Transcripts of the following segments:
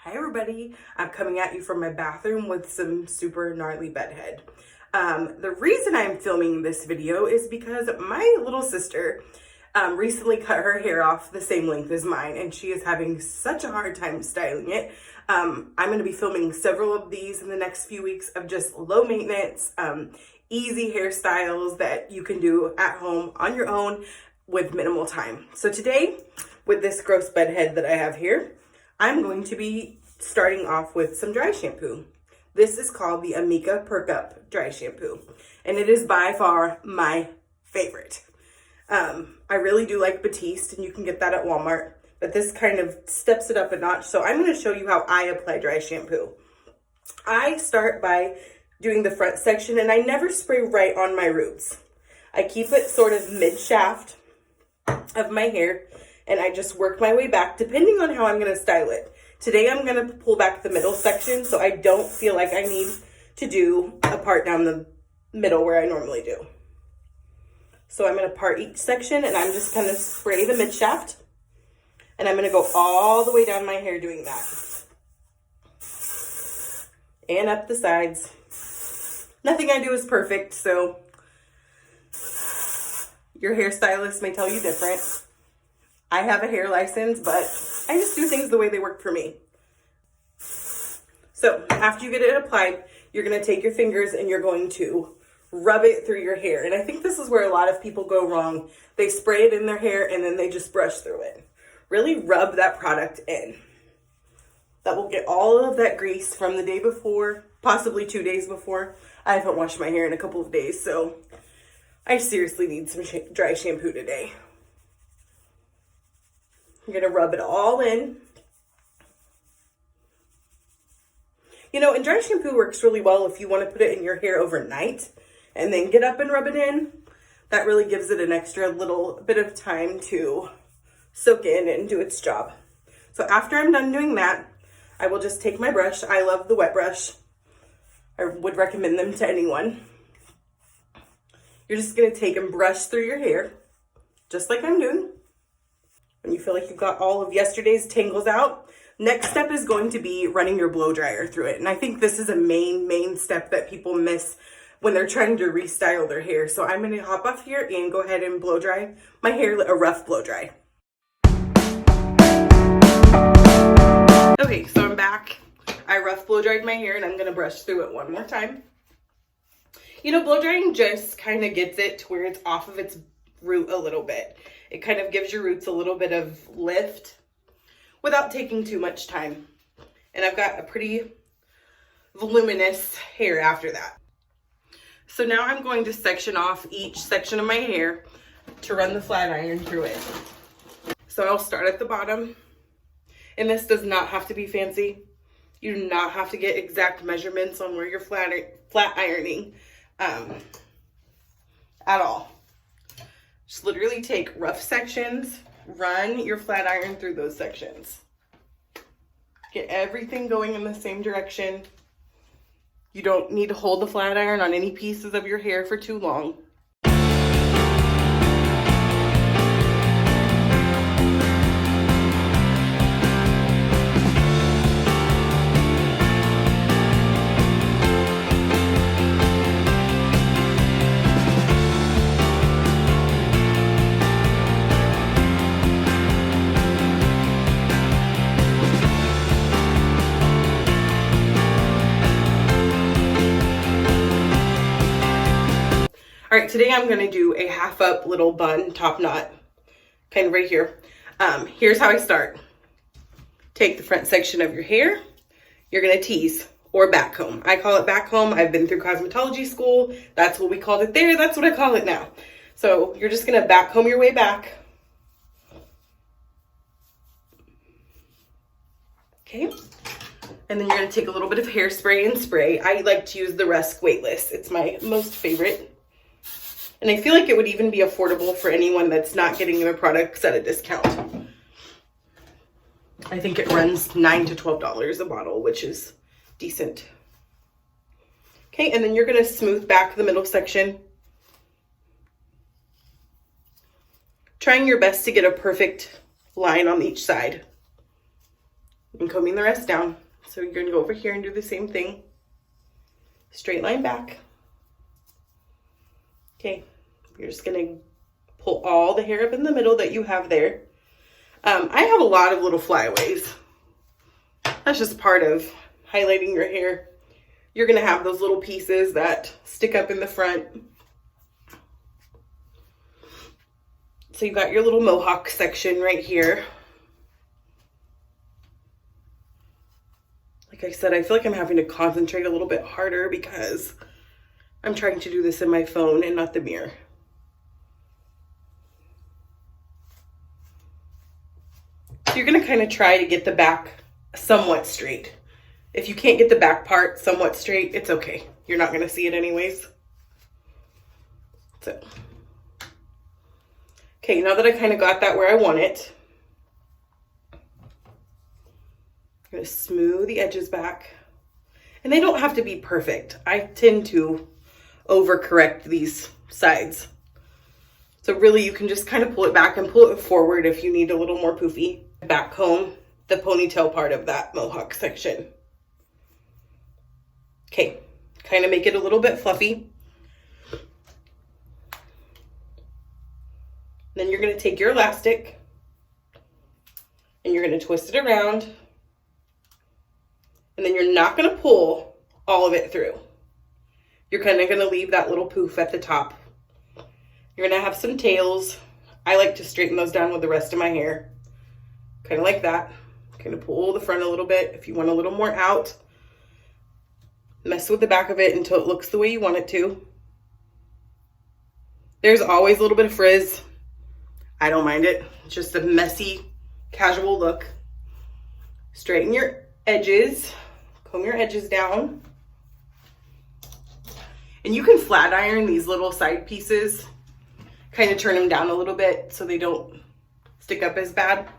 Hi everybody, I'm coming at you from my bathroom with some super gnarly bedhead. The reason I'm filming this video is because my little sister recently cut her hair off the same length as mine and she is having such a hard time styling it. I'm going to be filming several of these in the next few weeks of just low maintenance, easy hairstyles that you can do at home on your own with minimal time. So today, with this gross bedhead that I have here, I'm going to be starting off with some dry shampoo. This is called the Amika Perk Up Dry Shampoo, and it is by far my favorite. I really do like Batiste, and you can get that at Walmart, but this kind of steps it up a notch. So I'm going to show you how I apply dry shampoo. I start by doing the front section, and I never spray right on my roots. I keep it sort of mid-shaft of my hair, and I just work my way back depending on how I'm going to style it. Today I'm going to pull back the middle section so I don't feel like I need to do a part down the middle where I normally do. So I'm going to part each section and I'm just going to spray the mid shaft, and I'm going to go all the way down my hair doing that. And up the sides. Nothing I do is perfect, so your hairstylist may tell you different. I have a hair license, but I just do things the way they work for me. So after you get it applied, you're going to take your fingers and you're going to rub it through your hair. And I think this is where a lot of people go wrong. They spray it in their hair and then they just brush through it. Really rub that product in. That will get all of that grease from the day before, possibly 2 days before. I haven't washed my hair in a couple of days, so I seriously need some dry shampoo today. You're going to rub it all in. You know, and dry shampoo works really well if you want to put it in your hair overnight and then get up and rub it in. That really gives it an extra little bit of time to soak in and do its job. So after I'm done doing that, I will just take my brush. I love the wet brush. I would recommend them to anyone. You're just going to take and brush through your hair, just like I'm doing. When you feel like you've got all of yesterday's tangles out, next step is going to be running your blow dryer through it. And I think this is a main step that people miss when they're trying to restyle their hair. So I'm going to hop off here and go ahead and blow dry my hair, a rough blow dry. Okay, so I'm back. I rough blow dried my hair and I'm going to brush through it one more time. You know, blow drying just kind of gets it to where it's off of its root a little bit. It kind of gives your roots a little bit of lift without taking too much time. And I've got a pretty voluminous hair after that. So now I'm going to section off each section of my hair to run the flat iron through it. So I'll start at the bottom. And this does not have to be fancy. You do not have to get exact measurements on where you're flat ironing at all. Just literally take rough sections, run your flat iron through those sections. Get everything going in the same direction. You don't need to hold the flat iron on any pieces of your hair for too long. All right, today I'm going to do a half up little bun top knot, kind of right here. Here's how I start. Take the front section of your hair. You're going to tease or back comb. I call it back comb. I've been through cosmetology school. That's what we called it there. That's what I call it now. So you're just going to back comb your way back. Okay. And then you're going to take a little bit of hairspray and spray. I like to use the Rusk Weightless. It's my most favorite. And I feel like it would even be affordable for anyone that's not getting their products at a discount. I think it runs $9 to $12 a bottle, which is decent. Okay, and then you're going to smooth back the middle section. Trying your best to get a perfect line on each side. and combing the rest down. So you're gonna go over here and do the same thing. Straight line back. Okay, you're just gonna pull all the hair up in the middle that you have there. I have a lot of little flyaways. That's just part of highlighting your hair. You're gonna have those little pieces that stick up in the front. So you got your little mohawk section right here. Like I said, I feel like I'm having to concentrate a little bit harder because I'm trying to do this in my phone and not the mirror. So you're gonna kind of try to get the back somewhat straight. If you can't get the back part somewhat straight, it's okay. You're not gonna see it anyways. So, okay, now that I kind of got that where I want it, I'm gonna smooth the edges back. And they don't have to be perfect. I tend to overcorrect these sides. So really you can just kind of pull it back and pull it forward if you need a little more poofy. Back comb the ponytail part of that mohawk section. Okay, kind of make it a little bit fluffy. Then you're gonna take your elastic and you're gonna twist it around. And then you're not gonna pull all of it through. You're kind of gonna leave that little poof at the top. You're gonna have some tails. I like to straighten those down with the rest of my hair. Kind of like that. Kind of pull the front a little bit if you want a little more out. Mess with the back of it until it looks the way you want it to. There's always a little bit of frizz. I don't mind it. It's just a messy, casual look. Straighten your edges. Comb your edges down. And you can flat iron these little side pieces. Kind of turn them down a little bit so they don't stick up as bad.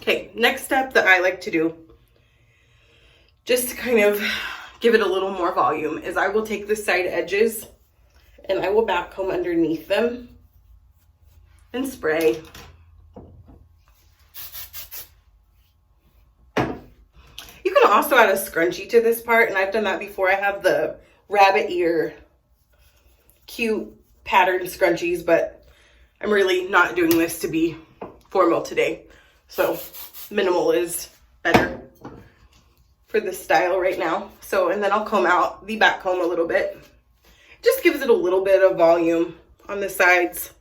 Okay, next step that I like to do, just to kind of give it a little more volume, is I will take the side edges and I will back comb underneath them and spray. You can also add a scrunchie to this part, and I've done that before. I have the rabbit ear cute pattern scrunchies, but I'm really not doing this to be formal today. So minimal is better for this style right now. So, and then I'll comb out the back comb a little bit. Just gives it a little bit of volume on the sides.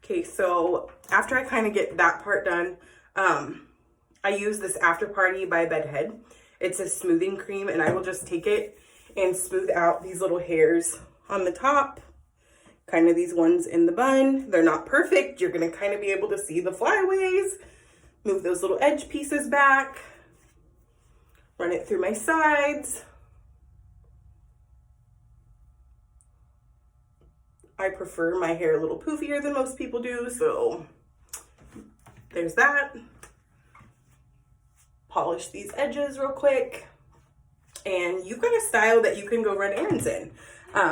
Okay, so after I kind of get that part done, I use this After Party by Bedhead. It's a smoothing cream, and I will just take it and smooth out these little hairs on the top. Kind of these ones in the bun. They're not perfect. You're gonna kind of be able to see the flyaways. Move those little edge pieces back. Run it through my sides. I prefer my hair a little poofier than most people do, so there's that. Polish these edges real quick. And you've got a style that you can go run errands in.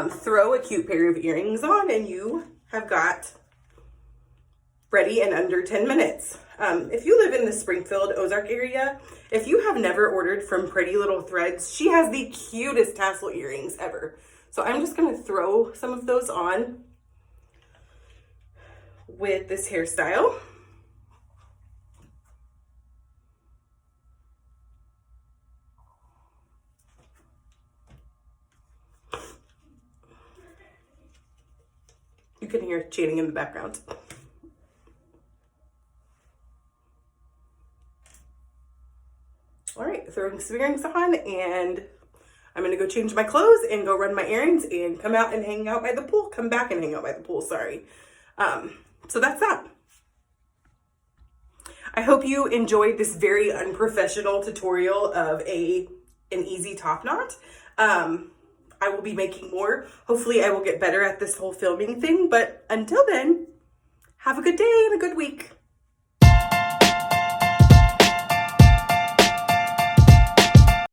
Throw a cute pair of earrings on and you have got ready in under 10 minutes. If you live in the Springfield, Ozark area, if you have never ordered from Pretty Little Threads, she has the cutest tassel earrings ever. So I'm just gonna throw some of those on with this hairstyle. You can hear chatting in the background. All right, throwing some earrings on, and I'm gonna go change my clothes and go run my errands and come out and hang out by the pool. Come back and hang out by the pool, sorry. So that's that. I hope you enjoyed this very unprofessional tutorial of an easy top knot. I will be making more. Hopefully I will get better at this whole filming thing, but until then, have a good day and a good week.